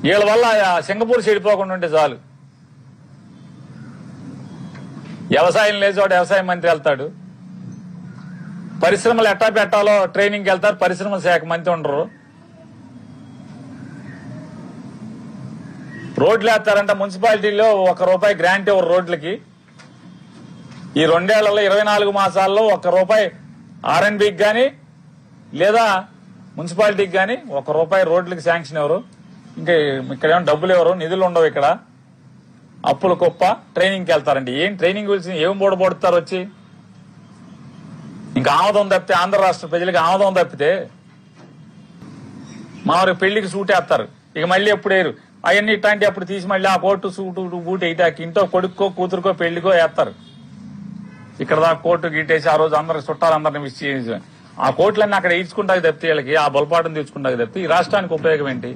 వీళ్ళ వల్ల సింగపూర్ చెడిపోకుండా ఉంటే చాలు. వ్యవసాయం లేదు చోట వ్యవసాయ మంత్రి వెళ్తాడు, పరిశ్రమలు ఎట్టా పెట్టాలో ట్రైనింగ్కి వెళ్తారు, పరిశ్రమల శాఖ మంత్రి ఉండరు. రోడ్లు వేస్తారంట మున్సిపాలిటీలో ₹1 గ్రాంట్ ఇవ్వరు రోడ్లకి. ఈ 2 ఏళ్లలో 24 మాసాల్లో ₹1 R&Bకి కానీ లేదా మున్సిపాలిటీకి కానీ ₹1 రోడ్లకి శాంక్షన్ ఎవరు. ఇంకా ఇక్కడేమో డబ్బులు ఎవరు, నిధులు ఉండవు. ఇక్కడ అప్పుల కుప్ప. ట్రైనింగ్కి వెళ్తారండి. ఏం ట్రైనింగ్ గురించి ఏం బోడబోడుతారు వచ్చి? ఇంకా ఆమోదం తప్పితే, ఆంధ్ర రాష్ట్ర ప్రజలకి ఆమోదం తప్పితే మామూలు పెళ్లికి సూట్ వేస్తారు, ఇక మళ్ళీ ఎప్పుడు వేయరు. అవన్నీ ఇట్లాంటి అప్పుడు తీసి మళ్ళీ ఆ కోర్టు సూటు బూట్ అయితే ఇంట్లో కొడుక్కో కూతురుకో పెళ్లికో వేస్తారు. ఇక్కడ దాకా కోర్టు గిట్టేసి ఆ రోజు అందరికి చుట్టాలందరినీ మిస్ చేసి ఆ కోర్టులన్నీ అక్కడ ఈడ్చుకుంటాకి తప్పితే వీళ్ళకి ఆ బొలపాటును తీర్చుకుంటాకి తప్పితే ఈ రాష్ట్రానికి ఉపయోగం ఏంటి?